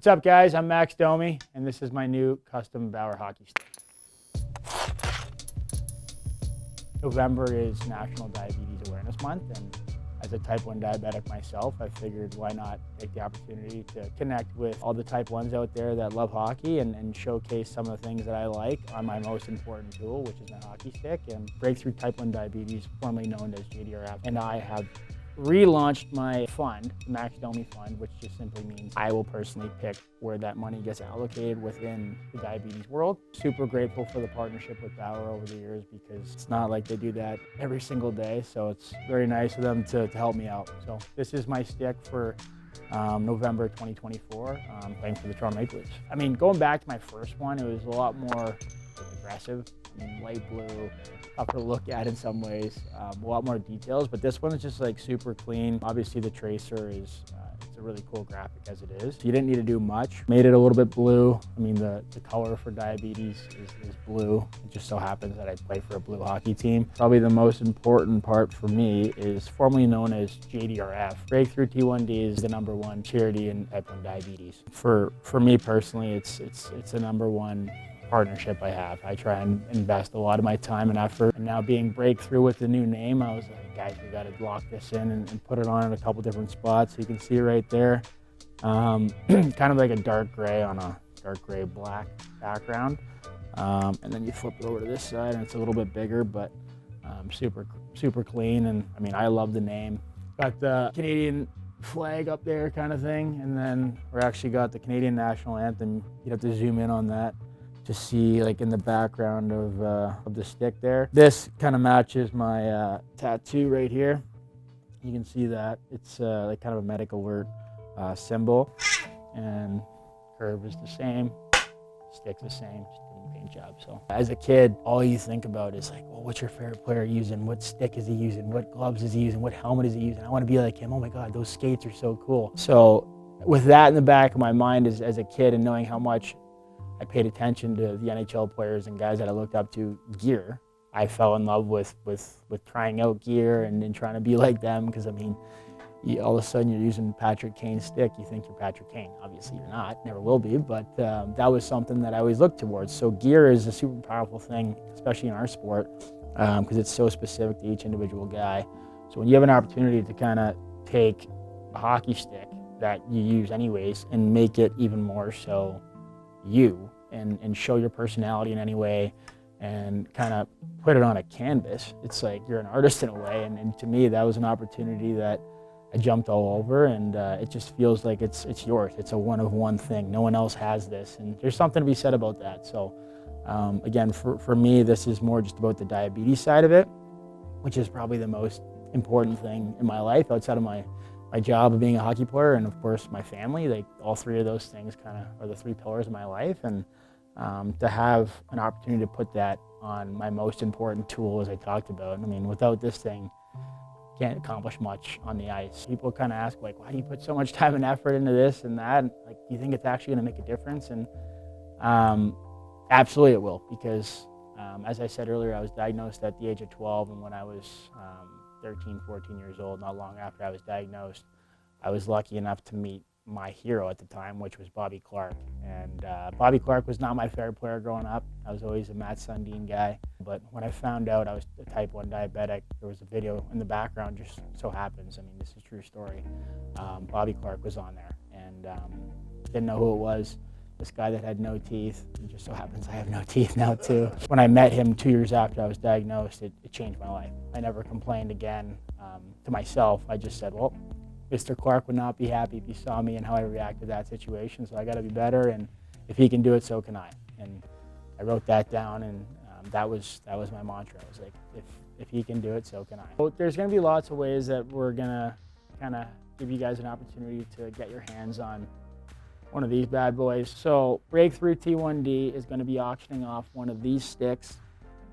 What's up, guys? I'm Max Domi, and this is my new custom Bauer hockey stick. November is National Diabetes Awareness Month, and as a type 1 diabetic myself, I figured why not take the opportunity to connect with all the type 1s out there that love hockey and showcase some of the things that I like on my most important tool, which is my hockey stick. And Breakthrough Type 1 Diabetes, formerly known as JDRF, and I have relaunched my fund, the Max Domi Fund, which just simply means I will personally pick where that money gets allocated within the diabetes world. Super grateful for the partnership with Bauer over the years, because it's not like they do that every single day, so it's very nice of them to help me out. So this is my stick for November 2024, playing for the Toronto Maple Leafs. I mean, going back to my first one, it was a lot more aggressive. I mean, light blue, tougher to look at in some ways, a lot more details, but this one is just like super clean. Obviously the tracer is, it's a really cool graphic as it is. So you didn't need to do much. Made it a little bit blue. I mean, the color for diabetes is blue. It just so happens that I play for a blue hockey team. Probably the most important part for me is formerly known as JDRF. Breakthrough T1D is the #1 charity in type 1 diabetes. For me personally, it's the #1 partnership I have. I try and invest a lot of my time and effort. And now being Breakthrough with the new name, I was like, guys, we got to lock this in and put it on in a couple different spots. So you can see right there, kind of like a dark gray on a dark gray black background. And then you flip it over to this side and it's a little bit bigger, but super clean. And I mean, I love the name. Got the Canadian flag up there kind of thing. And then we're actually got the Canadian national anthem. You'd have to zoom in on that to see, like, in the background of the stick there. This kind of matches my tattoo right here. You can see that it's like kind of a medical alert symbol, and curve is the same, stick's the same, just different paint job. So as a kid, all you think about is like, well, what's your favorite player using? What stick is he using? What gloves is he using? What helmet is he using? I want to be like him. Oh my God, those skates are so cool. So with that in the back of my mind as a kid, and knowing how much I paid attention to the NHL players and guys that I looked up to gear, I fell in love with trying out gear and trying to be like them. Because I mean, all of a sudden you're using Patrick Kane's stick, you think you're Patrick Kane. Obviously you're not, never will be, but that was something that I always looked towards. So gear is a super powerful thing, especially in our sport, because it's so specific to each individual guy. So when you have an opportunity to kind of take a hockey stick that you use anyways and make it even more so you, and show your personality in any way and kind of put it on a canvas, it's like you're an artist in a way. And to me, that was an opportunity that I jumped all over, and it just feels like it's yours. It's a one-of-one thing. No one else has this, and there's something to be said about that. So again, for me, this is more just about the diabetes side of it, which is probably the most important thing in my life outside of my job of being a hockey player, and of course my family. Like, all three of those things kind of are the three pillars of my life, and to have an opportunity to put that on my most important tool, as I talked about. I mean, without this thing, can't accomplish much on the ice. People kind of ask, like, why do you put so much time and effort into this and that? And, like, do you think it's actually going to make a difference? And absolutely it will, because as I said earlier, I was diagnosed at the age of 12, and when I was 13, 14 years old, not long after I was diagnosed, I was lucky enough to meet my hero at the time, which was Bobby Clarke. And Bobby Clarke was not my favorite player growing up. I was always a Matt Sundin guy. But when I found out I was a type 1 diabetic, there was a video in the background, just so happens, I mean, this is a true story. Bobby Clarke was on there, and didn't know who it was. This guy that had no teeth. It just so happens I have no teeth now too. When I met him 2 years after I was diagnosed, it changed my life. I never complained again to myself. I just said, well, Mr. Clarke would not be happy if he saw me and how I react to that situation, so I got to be better, and if he can do it, so can I. And I wrote that down, and that was my mantra. I was like, if he can do it, so can I. So there's going to be lots of ways that we're going to kind of give you guys an opportunity to get your hands on one of these bad boys. So Breakthrough T1D is going to be auctioning off one of these sticks,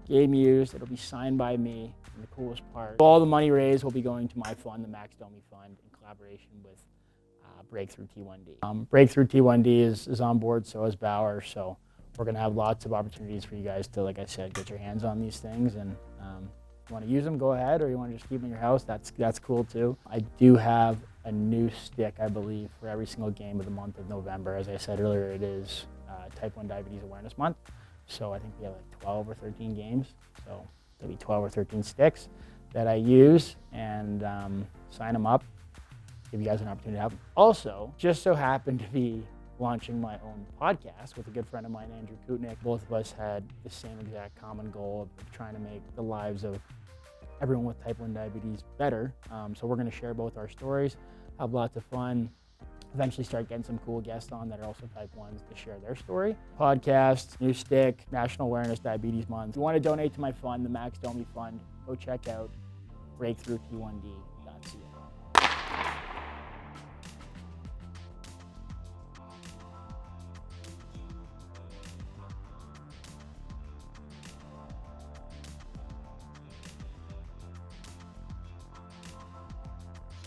game used. It'll be signed by me. And the coolest part, all the money raised will be going to my fund, the Max Domi Fund, in collaboration with Breakthrough T1D. Breakthrough T1D is on board, so is Bauer. So we're going to have lots of opportunities for you guys to, like I said, get your hands on these things. And if you want to use them, go ahead, or you want to just keep them in your house, that's cool too. I do have a new stick, I believe, for every single game of the month of November. As I said earlier, it is Type 1 Diabetes Awareness Month. So I think we have like 12 or 13 games. So there'll be 12 or 13 sticks that I use, and sign them up, give you guys an opportunity to have them. Also, just so happened to be launching my own podcast with a good friend of mine, Andrew Kutnick. Both of us had the same exact common goal of trying to make the lives of everyone with type 1 diabetes better. So we're going to share both our stories, have lots of fun, eventually start getting some cool guests on that are also type 1s to share their story. Podcast, new stick, National Awareness Diabetes Month. If you want to donate to my fund, the Max Domi Fund, go check out Breakthrough T1D.